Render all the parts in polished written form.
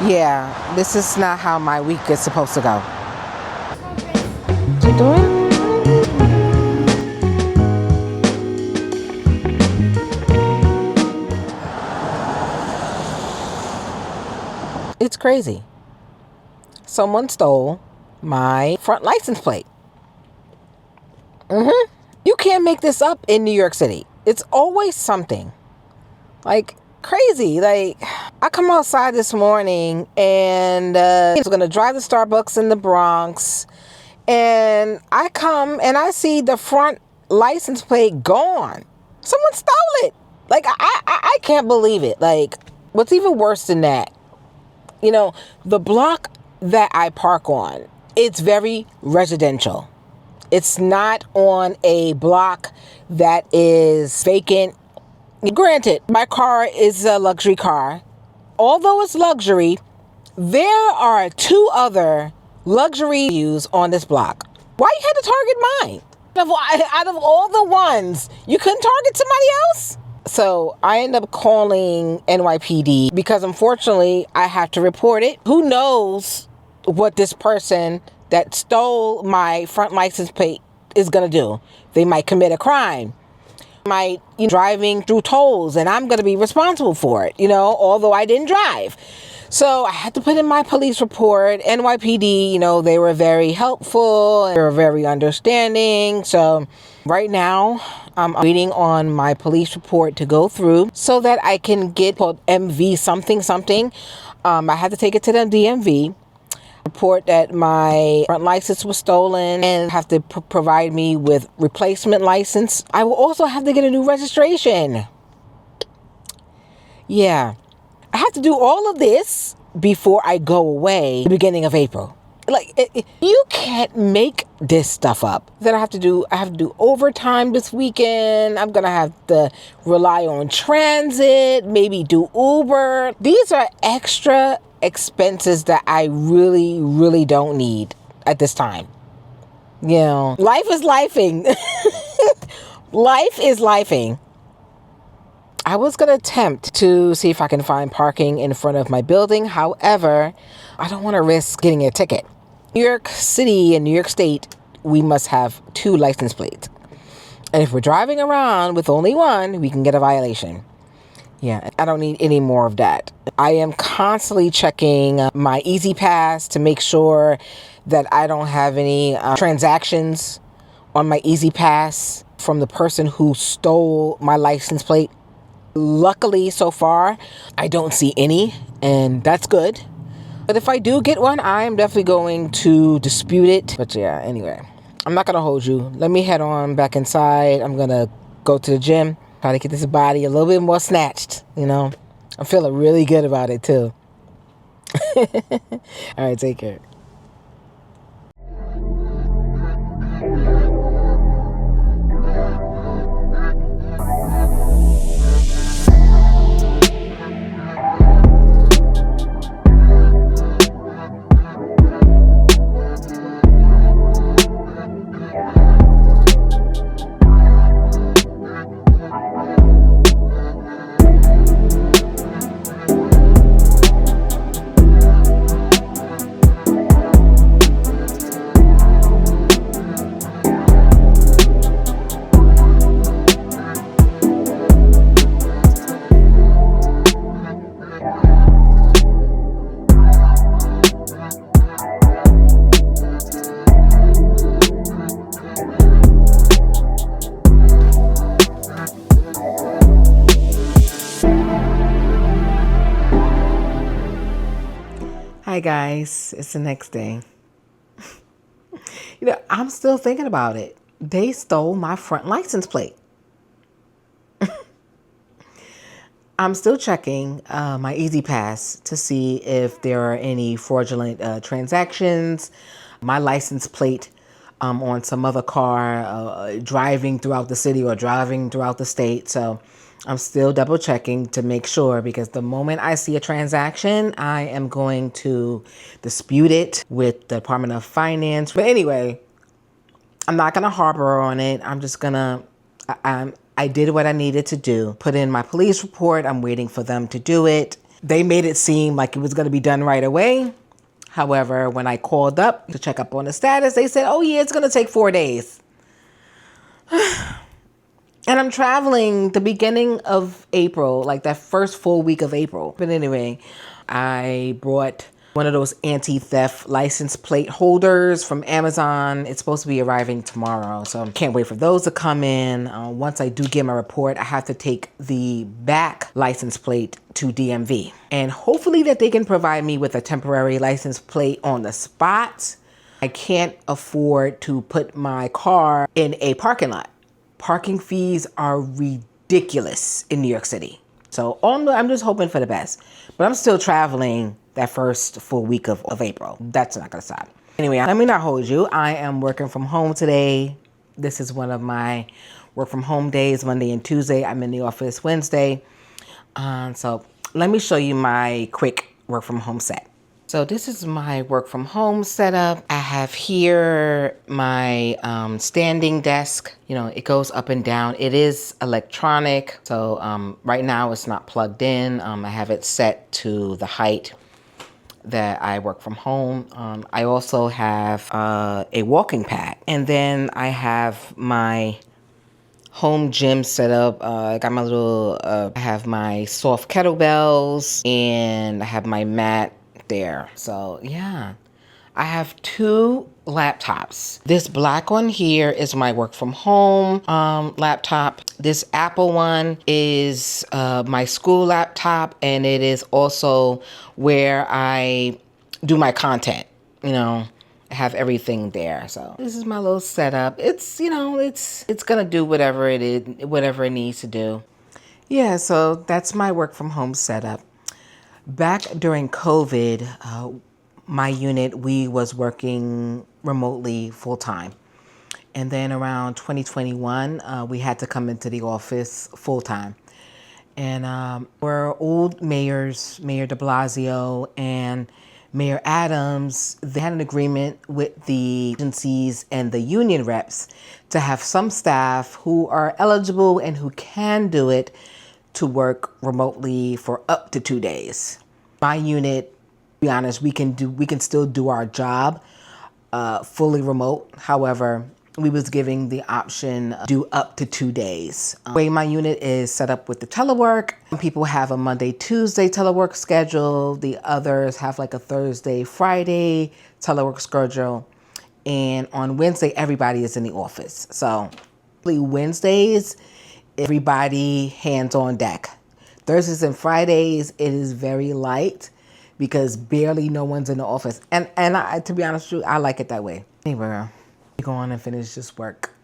Yeah, this is not how my week is supposed to go. What's he doing? It's crazy. Someone stole my front license plate. You can't make this up in New York City. It's always something. Like, crazy. Like, I come outside this morning and I was going to drive to Starbucks in the Bronx. And I come and I see the front license plate gone. Someone stole it. Like, I can't believe it. Like, what's even worse than that, the block that I park on, it's very residential. It's not on a block that is vacant. Granted, my car is a luxury car. Although it's luxury, there are 2 other luxury views on this block. Why you had to target mine? Out of all the ones, you couldn't target somebody else? So I end up calling NYPD because unfortunately I have to report it. Who knows what this person that stole my front license plate is going to do? They might commit a crime. Might driving through tolls and I'm going to be responsible for it, although I didn't drive. So I had to put in my police report. NYPD, they were very helpful. They were very understanding. So right now I'm waiting on my police report to go through so that I can get called MV something. I had to take it to the DMV. Report that my front license was stolen and have to provide me with replacement license. I will also have to get a new registration. Yeah, I have to do all of this before I go away at the beginning of April. Like, you can't make this stuff up. Then I have to do overtime this weekend. I'm going to have to rely on transit, maybe do Uber. These are extra expenses that I really, really don't need at this time. Life is lifing. Life is lifing. I was going to attempt to see if I can find parking in front of my building. However, I don't want to risk getting a ticket. New York City and New York State, we must have 2 license plates. And if we're driving around with only one, we can get a violation. Yeah, I don't need any more of that. I am constantly checking my Easy Pass to make sure that I don't have any transactions on my Easy Pass from the person who stole my license plate. Luckily, so far, I don't see any, and that's good. But if I do get one, I am definitely going to dispute it. But yeah, anyway, I'm not going to hold you. Let me head on back inside. I'm going to go to the gym. Try to get this body a little bit more snatched, I'm feeling really good about it, too. All right, take care. Hi guys, it's the next day. I'm still thinking about it. They stole my front license plate. I'm still checking my Easy Pass to see if there are any fraudulent transactions. My license plate on some other car driving throughout the city or driving throughout the state. So I'm still double checking to make sure, because the moment I see a transaction, I am going to dispute it with the Department of Finance. But anyway, I'm not going to harbor on it. I'm just going to, I did what I needed to do. Put in my police report. I'm waiting for them to do it. They made it seem like it was going to be done right away. However, when I called up to check up on the status, they said, oh yeah, it's going to take 4 days. And I'm traveling the beginning of April, like that first full week of April. But anyway, I brought one of those anti-theft license plate holders from Amazon. It's supposed to be arriving tomorrow, so I can't wait for those to come in. Once I do get my report, I have to take the back license plate to DMV. And hopefully that they can provide me with a temporary license plate on the spot. I can't afford to put my car in a parking lot. Parking fees are ridiculous in New York City. So I'm just hoping for the best. But I'm still traveling that first full week of April. That's not gonna stop. Anyway, let me not hold you. I am working from home today. This is one of my work from home days, Monday and Tuesday. I'm in the office Wednesday. So let me show you my quick work from home set. So this is my work from home setup. I have here my standing desk. You know, it goes up and down. It is electronic. So right now it's not plugged in. I have it set to the height that I work from home. I also have a walking pad. And then I have my home gym set up. I got my little, I have my soft kettlebells and I have my mat there. So yeah, I have 2 laptops. This black one here is my work from home laptop. This Apple one is my school laptop, and it is also where I do my content. You know, I have everything there. So this is my little setup. It's, you know, it's gonna do whatever it is, whatever it needs to do. Yeah, so that's my work from home setup. Back during COVID, my unit, we was working remotely full time. And then around 2021, we had to come into the office full time. And our old mayors, Mayor de Blasio and Mayor Adams, they had an agreement with the agencies and the union reps to have some staff who are eligible and who can do it to work remotely for up to 2 days. My unit, to be honest, we can still do our job fully remote. However, we was giving the option do up to 2 days. The way my unit is set up with the telework, some people have a Monday, Tuesday telework schedule. The others have like a Thursday, Friday telework schedule. And on Wednesday, everybody is in the office. So Wednesdays, everybody hands on deck. Thursdays and Fridays, it is very light because barely no one's in the office. And I, to be honest with you, I like it that way. Anyway, go on and finish this work.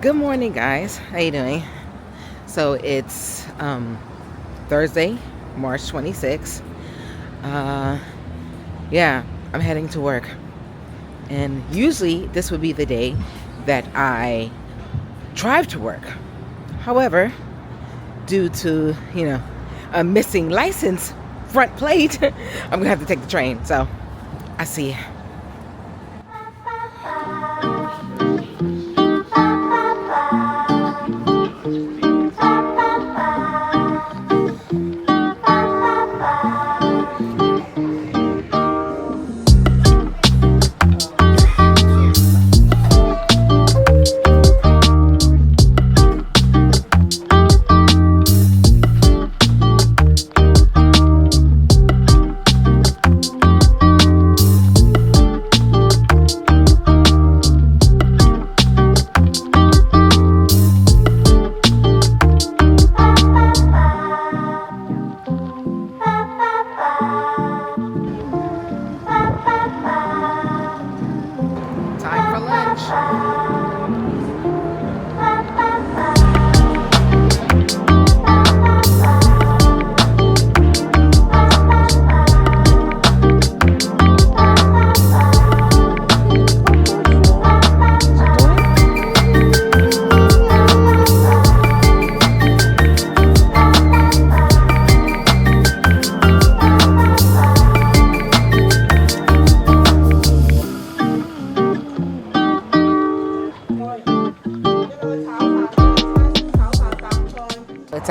Good morning, guys. How you doing? So it's Thursday, March 26th. Yeah, I'm heading to work. And usually this would be the day that I drive to work. However, due to, you know, a missing license front plate, I'm gonna have to take the train. So I see you.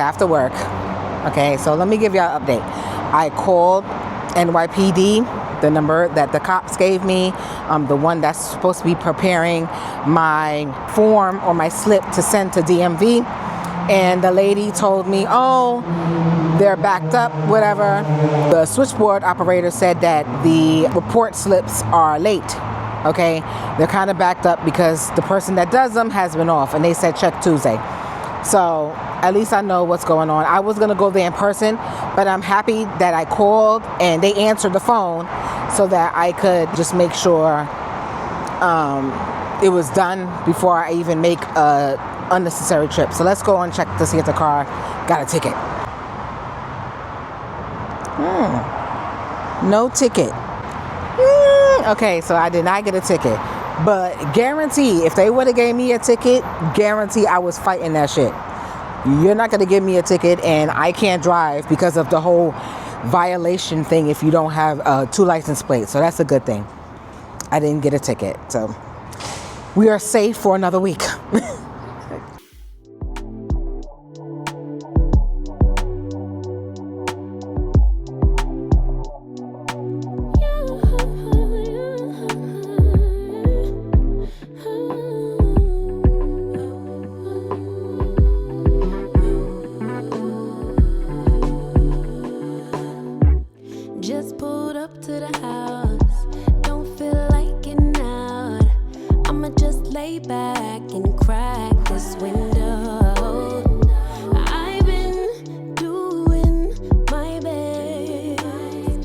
after work. Okay, so let me give y'all an update. I called NYPD, the number that the cops gave me, the one that's supposed to be preparing my form or my slip to send to DMV. And the lady told me, oh, they're backed up, whatever. The switchboard operator said that the report slips are late. Okay, they're kind of backed up because the person that does them has been off, and they said check Tuesday. So at least I know what's going on. I was gonna go there in person, but I'm happy that I called and they answered the phone so that I could just make sure it was done before I even make a unnecessary trip. So let's go and check to see if the car got a ticket. No ticket. Okay, so I did not get a ticket. But guarantee, if they would have gave me a ticket, guarantee I was fighting that shit. You're not going to give me a ticket and I can't drive because of the whole violation thing if you don't have 2 license plates. So that's a good thing. I didn't get a ticket. So we are safe for another week. Just pulled up to the house, don't feel like getting out. I'ma just lay back and crack this window. I've been doing my best,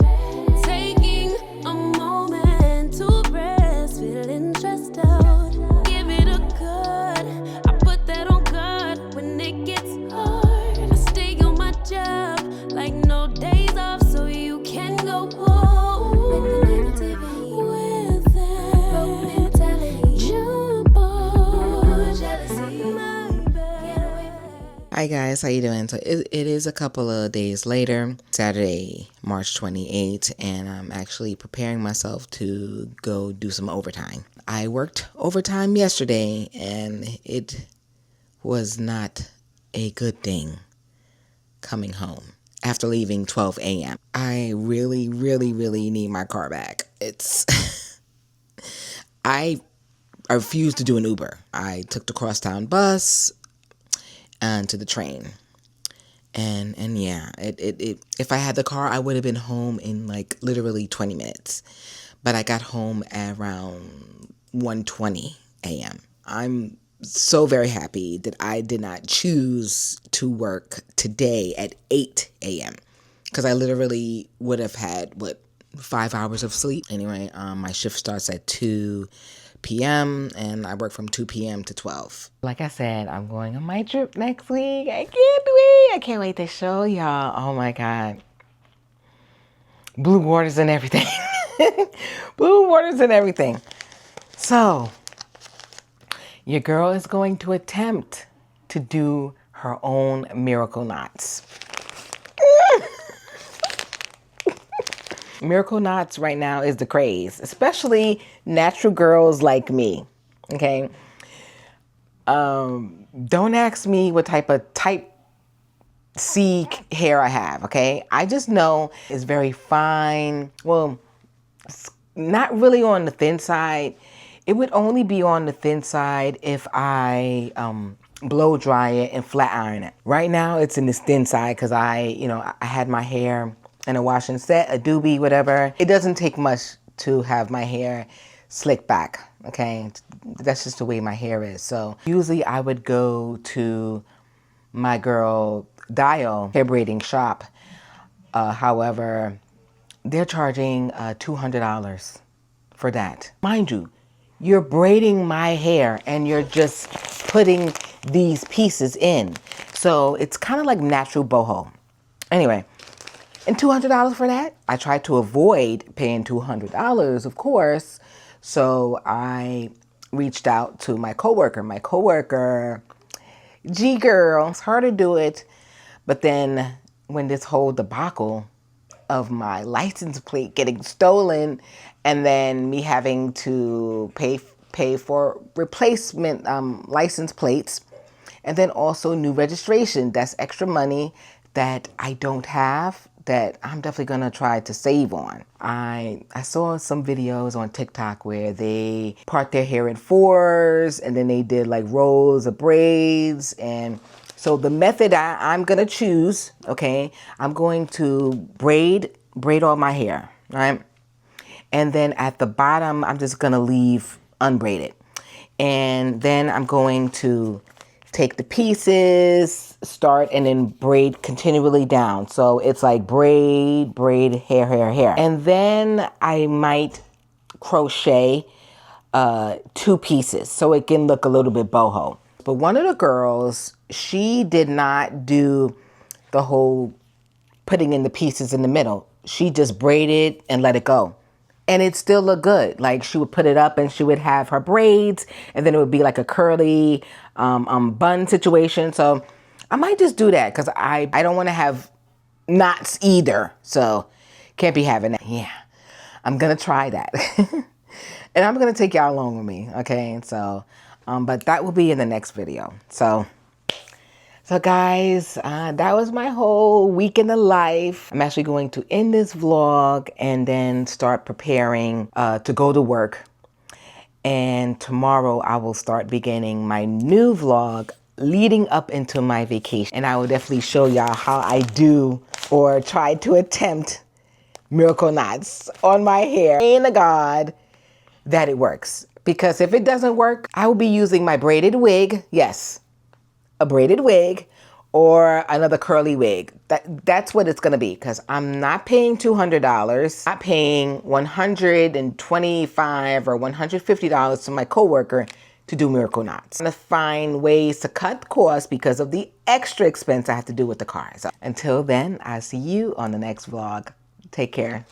taking a moment to rest, feeling stressed out. Give it a good, I put that on God when it gets hard. I stay on my job like no days off, so you can go home with the negativity, with that broken mentality. Jump on jealousy, my bad. Hi guys, how you doing? So it is a couple of days later, Saturday, March 28th, and I'm actually preparing myself to go do some overtime. I worked overtime yesterday, and it was not a good thing coming home after leaving 12 a.m. I really, really, really need my car back. I refused to do an Uber. I took the crosstown bus and to the train. And yeah, if I had the car, I would have been home in like literally 20 minutes. But I got home at around 1:20 a.m. I'm so very happy that I did not choose to work today at 8 a.m. because I literally would have had, 5 hours of sleep. Anyway, my shift starts at 2 p.m. and I work from 2 p.m. to 12. Like I said, I'm going on my trip next week. I can't wait to show y'all. Oh my God. Blue waters and everything. Blue waters and everything. So, your girl is going to attempt to do her own miracle knots. Miracle knots right now is the craze, especially natural girls like me. Okay. Don't ask me what type C hair I have. Okay. I just know it's very fine. Well, it's not really on the thin side. It would only be on the thin side if I blow dry it and flat iron it. Right now it's in this thin side because I had my hair in a wash and set, a doobie, whatever. It doesn't take much to have my hair slick back, okay? That's just the way my hair is. So usually I would go to my girl Dio hair braiding shop. However, they're charging $200 for that. Mind you, you're braiding my hair and you're just putting these pieces in. So it's kind of like natural boho. Anyway, and $200 for that? I tried to avoid paying $200, of course. So I reached out to my coworker, G-girl. It's hard to do it. But then when this whole debacle of my license plate getting stolen and then me having to pay for replacement license plates, And then also new registration. That's extra money that I don't have that I'm definitely gonna try to save on. I saw some videos on TikTok where they part their hair in fours and then they did like rows of braids. And so the method I'm gonna choose, okay, I'm going to braid all my hair, right? And then at the bottom, I'm just gonna leave unbraided. And then I'm going to take the pieces, start, and then braid continually down. So it's like braid, braid, hair, hair, hair. And then I might crochet 2 pieces so it can look a little bit boho. But one of the girls, she did not do the whole putting in the pieces in the middle. She just braided and let it go. And it still looked good. Like she would put it up and she would have her braids and then it would be like a curly bun situation. So I might just do that because I don't want to have knots either. So can't be having that. Yeah, I'm going to try that. And I'm going to take y'all along with me. Okay. So, but that will be in the next video. So guys, that was my whole week in the life. I'm actually going to end this vlog and then start preparing to go to work. And tomorrow I will start beginning my new vlog leading up into my vacation. And I will definitely show y'all how I do or try to attempt miracle knots on my hair. Praying to God that it works. Because if it doesn't work, I will be using my braided wig. Yes, a braided wig or another curly wig. That's what it's gonna be because I'm not paying $200, not paying $125 or $150 to my coworker to do miracle knots. I'm gonna find ways to cut costs because of the extra expense I have to do with the car. So until then, I'll see you on the next vlog. Take care.